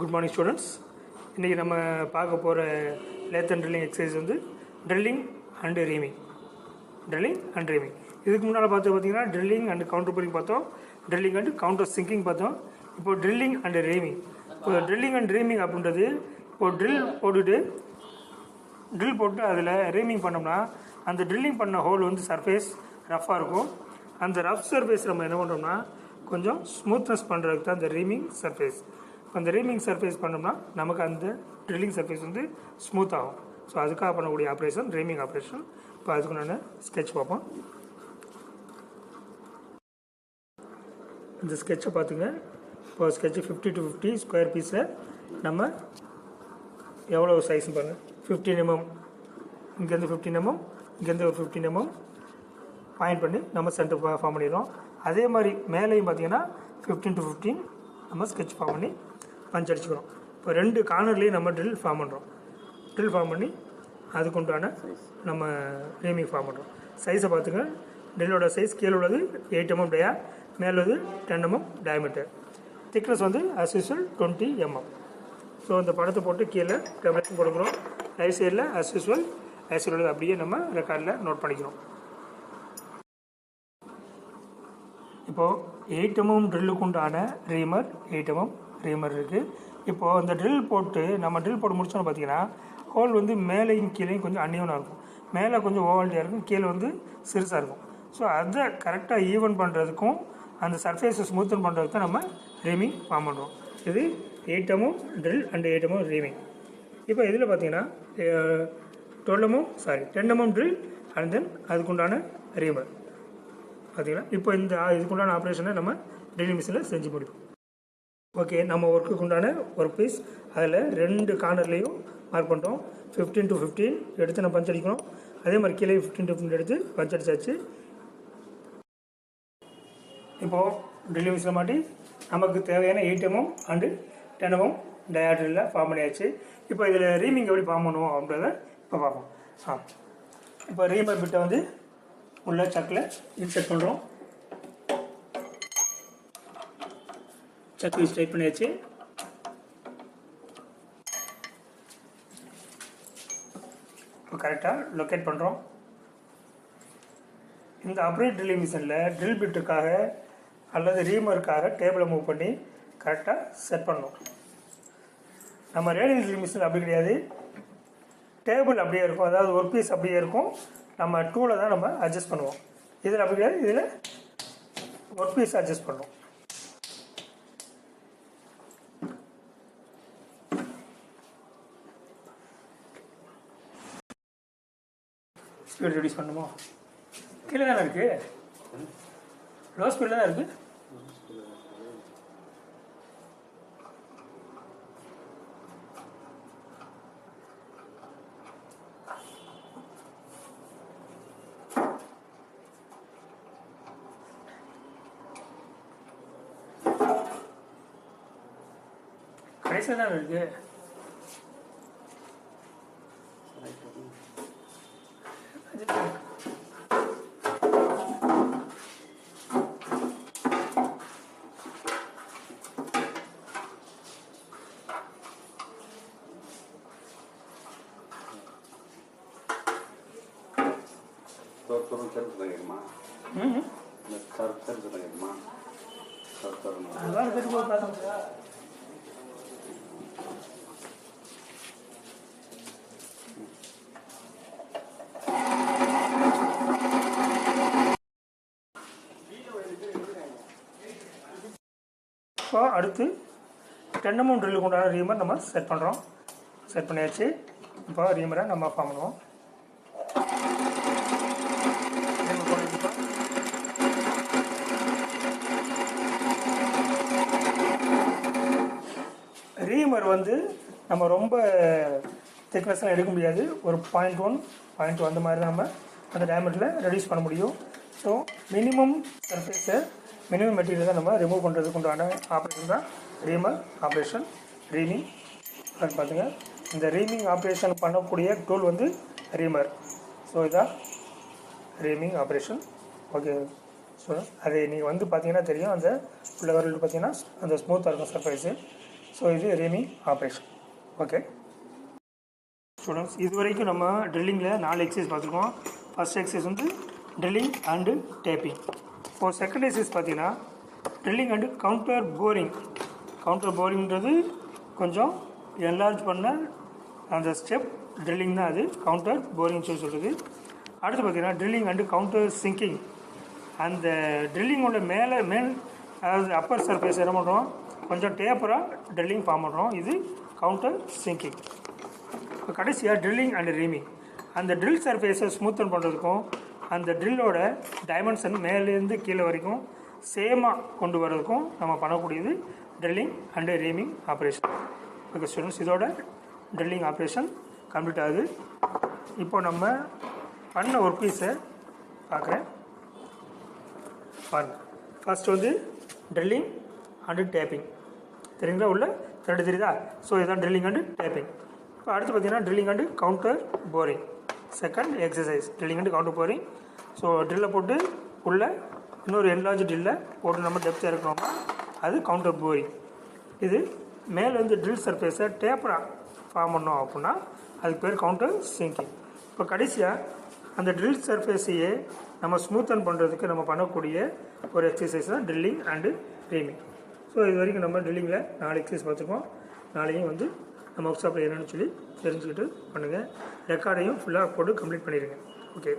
Good morning students. இன்றைக்கி நம்ம பார்க்க போகிற லேத் அண்ட் ட்ரில்லிங் எக்ஸசைஸ் வந்து ட்ரில்லிங் அண்டு ரீமிங். இதுக்கு முன்னால் பார்த்தீங்கன்னா ட்ரில்லிங் அண்டு கவுண்டர் புல்லிங் பார்த்தோம், ட்ரில்லிங் அண்டு கவுண்டர் சிங்கிங் பார்த்தோம். இப்போது ட்ரில்லிங் அண்டு ரீமிங். இப்போ ட்ரில்லிங் அண்ட் ரீமிங் அப்படின்றது இப்போது ட்ரில் போட்டு அதில் ரீமிங் பண்ணோம்னா அந்த ட்ரில்லிங் பண்ண ஹோல் வந்து சர்ஃபேஸ் ரஃப்பாக இருக்கும். அந்த ரஃப் சர்ஃபேஸ் நம்ம என்ன பண்ணுறோம்னா கொஞ்சம் ஸ்மூத்னஸ் பண்ணுறதுக்கு தான் அந்த ரீமிங் சர்ஃபேஸ். அந்த ரீமிங் சர்ஃபேஸ் பண்ணோம்னா நமக்கு அந்த ட்ரில்லிங் சர்ஃபேஸ் வந்து ஸ்மூத் ஆகும். ஸோ அதுக்காக பண்ணக்கூடிய ஆப்ரேஷன் ரீமிங் ஆப்ரேஷன். இப்போ அதுக்கு நான் ஸ்கெட்ச் பார்ப்போம். இந்த ஸ்கெட்சை பார்த்துங்க. இப்போ ஸ்கெட்சு 50 to 50 ஸ்கொயர் பீஸை நம்ம எவ்வளோ சைஸ்ன்னு பாருங்கள். 15 mm, இங்கேருந்து 15 mm, இங்கேருந்து ஒரு 15 mm பாயிண்ட் பண்ணி நம்ம சென்டர் ஃபார்ம் பண்ணிடுறோம். அதே மாதிரி மேலேயும் பார்த்தீங்கன்னா 15 to 15 நம்ம ஸ்கெட்ச் ஃபார்ம் பண்ணி பஞ்ச் அடிச்சுக்கிறோம். இப்போ 2 கார்னர்லேயும் நம்ம ட்ரில் ஃபார்ம் பண்ணுறோம். ட்ரில் ஃபார்ம் பண்ணி அதுக்கு உண்டான நம்ம ரீமிங் ஃபார்ம் பண்ணுறோம். சைஸை பார்த்துங்க. ட்ரில்லோட சைஸ் கீழே உள்ளது 8 mm டயா, மேலே உள்ளது 10 mm டயமீட்டர். திக்னஸ் வந்து அஸ் யூஸ்வல் 20 mm. ஸோ இந்த படத்தை போட்டு கீழே டேப்லெட் கொடுக்குறோம். ரைட் சைடில் அஸ் யூஸ்வல் உள்ளது அப்படியே நம்ம ரெக்கார்டில் நோட் பண்ணிக்கிறோம். இப்போது 8 mm ட்ரில்லுக்கு உண்டான ரீமர் 8 mm ரீமர் இருக்குது. இப்போது அந்த ட்ரில் போட்டு நம்ம ட்ரில் போட்டு முடிச்சோன்னு பார்த்தீங்கன்னா ஹோல் வந்து மேலேயும் கீழேயும் கொஞ்சம் அன்னியவனாக இருக்கும். மேலே கொஞ்சம் ஓவல்ட்டியாக இருக்கும், கீழே வந்து சிறுசாக இருக்கும். ஸோ அதை கரெக்டாக ஈவன் பண்ணுறதுக்கும் அந்த சர்ஃபேஸை ஸ்மூத்தன் பண்ணுறதுக்கு தான் நம்ம ரீமிங் ஃபார்ம் பண்ணுறோம். இது 8 mm drill and 8 mm reaming. இப்போ இதில் பார்த்தீங்கன்னா 10 mm ட்ரில் அண்ட் தென் அதுக்குண்டான ரீமர் பார்த்தீங்கன்னா. இப்போ இந்த இதுக்குண்டான ஆப்ரேஷனை நம்ம ட்ரில்லிங் மிஷினில் செஞ்சு முடிப்போம். ஓகே, நம்ம ஒர்க்குக்கு உண்டான ஒர்க் பீஸ் அதில் 2 கார்னர்லேயும் மார்க் பண்ணிட்டோம். 15 to 15 எடுத்து நம்ம பஞ்ச் அடிக்கணும். அதே மாதிரி கீழே 15 to 15 எடுத்து பஞ்ச் அடிச்சாச்சு. இப்போது ட்ரில்லிங் மிஷினில் மாட்டி நமக்கு தேவையான 8 mm அண்டு 10 mm டயாட்ரில் ஃபார்ம் பண்ணியாச்சு. இப்போ இதில் ரீமிங் எப்படி ஃபார்ம் பண்ணுவோம் அப்படின்றத இப்போ பார்ப்போம். இப்போ ரீமர் பிட்டை வந்து உள்ள சக்கில் இன்செர்ட் பண்ணுறோம். சக்கு ஸ்ட்ரைட் பண்ணியாச்சு. இப்போ கரெக்டாக லொக்கேட் பண்ணுறோம். இந்த அப்ரேட் ட்ரில்லிங் மிஷினில் ட்ரில் பிட்டுக்காக அல்லது ரீமருக்காக டேபிளை மூவ் பண்ணி கரெக்டாக செட் பண்ணணும். நம்ம ரேடியல் ட்ரில்லிங் மிஷினில் அப்படி கிடையாது. டேபிள் அப்படியே இருக்கும், அதாவது ஒர்க் பீஸ் அப்படியே இருக்கும். நம்ம டூலை தான் நம்ம அட்ஜஸ்ட் பண்ணுவோம். இதில் அப்படி கிடையாது. இதில் ஒர்க் பீஸ் அட்ஜஸ்ட் பண்ணுவோம். ஸ்பீட் ரெடியூஸ் பண்ணுமோ? கீழே தானே இருக்குது, லோ ஸ்பீடில் தான் இருக்குது. கடைசியில் தான் இருக்குது. இப்போ அடுத்து 10 mm ட்ரில்லுக்கு உண்டான ரீமர் நம்ம செட் பண்ணுறோம். செட் பண்ணியாச்சு. இப்போ ரீமரை நம்ம ஃபார்ம் பண்ணுவோம். ரீமர் வந்து நம்ம ரொம்ப திக்னஸ்லாம் எடுக்க முடியாது. ஒரு 0.1, 0.2 அந்த மாதிரி தான் நம்ம அந்த டயமீட்டரில் ரெடியூஸ் பண்ண முடியும். ஸோ மினிமம் சர்ஃபேஸை மினிமம் மெட்டீரியல் தான் நம்ம ரிமூவ் பண்ணுறதுக்கு உண்டான ஆப்ரேஷன் தான் ரீமர் ஆப்ரேஷன், ரீமிங். அது பார்த்துங்க, இந்த ரீமிங் ஆப்ரேஷன் பண்ணக்கூடிய டூல் வந்து ரீமர். ஸோ இதான் ரீமிங் ஆப்ரேஷன். ஓகே, ஸோ அது நீங்கள் வந்து பார்த்தீங்கன்னா தெரியும். அந்த உள்ள வரல் பார்த்தீங்கன்னா அந்த ஸ்மூத்தாக இருக்கும் சர்ஃபேஸு. ஸோ இது ரீமிங் ஆப்ரேஷன். ஓகே ஸ்டூடெண்ட்ஸ், இது வரைக்கும் நம்ம ட்ரில்லிங்கில் 4 எக்ஸசைஸ் பார்த்துருக்கோம். ஃபஸ்ட் எக்ஸசைஸ் வந்து ட்ரில்லிங் அண்டு டேப்பிங். இப்போ செகண்ட் எக்ஸசைஸ் பார்த்தீங்கன்னா ட்ரில்லிங் அண்டு கவுண்டர் போரிங். கவுண்டர் போரிங்கிறது கொஞ்சம் என்லார்ஜ் பண்ண அந்த ஸ்டெப் ட்ரில்லிங் தான், அது கவுண்டர் போரிங் சொல்கிறது. அடுத்து பார்த்தீங்கன்னா ட்ரில்லிங் அண்டு கவுண்டர் சிங்கிங். அந்த ட்ரில்லிங்கோட மேல் அதாவது அப்பர் சர்ஃபேஸ் என்ன பண்ணுறோம், கொஞ்சம் டேப்பராக ட்ரில்லிங் ஃபார்ம் பண்ணுறோம். இது கவுண்டர் சிங்கிங். இப்போ கடைசியாக ட்ரில்லிங் அண்ட் ரீமிங். அந்த ட்ரில் சர்ஃபேஸை ஸ்மூத்தன் பண்ணுறதுக்கும் அந்த ட்ரில்லோட டைமென்ஷன் மேலேருந்து கீழே வரைக்கும் சேமாக கொண்டு வர்றதுக்கும் நம்ம பண்ணக்கூடியது drilling and reaming operation. Okay students, இதோட ட்ரில்லிங் ஆப்ரேஷன் கம்ப்ளீட் ஆகுது. இப்போ நம்ம பண்ண ஒர்க் பீஸை பார்க்குறேன் பாருங்கள். ஃபர்ஸ்ட் வந்து ட்ரில்லிங் அண்டு டேப்பிங் தெரியுங்களா, உள்ள த்ரெட் தெரியுதா? ஸோ இதுதான் ட்ரில்லிங் அண்டு டேப்பிங். இப்போ அடுத்து பார்த்தீங்கன்னா drilling and counterboring. Second exercise drilling and counterboring. So ட்ரில்லை போட்டு உள்ள இன்னொரு என்லார்ஜ் ட்ரில்லை போட்டு நம்ம டெப்த் இறக்கணுமா, அது கவுண்டர் போரிங். இது மேலே வந்து ட்ரில் சர்ஃபேஸை டேப்பராக ஃபார்ம் பண்ணோம் அப்படின்னா அதுக்கு பேர் கவுண்டர் சிங்கிங். இப்போ கடைசியாக அந்த ட்ரில் சர்ஃபேஸையே நம்ம ஸ்மூத்தன் பண்ணுறதுக்கு நம்ம பண்ணக்கூடிய ஒரு எக்ஸசைஸ் தான் ட்ரில்லிங் அண்டு ரீமிங். ஸோ இது வரைக்கும் நம்ம ட்ரில்லிங்கில் 4 எக்ஸசைஸ் பார்த்துருக்கோம். நாளையும் வந்து நம்ம ஒர்க் ஷாப்பில் என்னென்னு சொல்லி தெரிஞ்சுக்கிட்டு பண்ணுங்கள். ரெக்கார்டையும் ஃபுல்லாக போட்டு கம்ப்ளீட் பண்ணிடுங்க. ஓகே.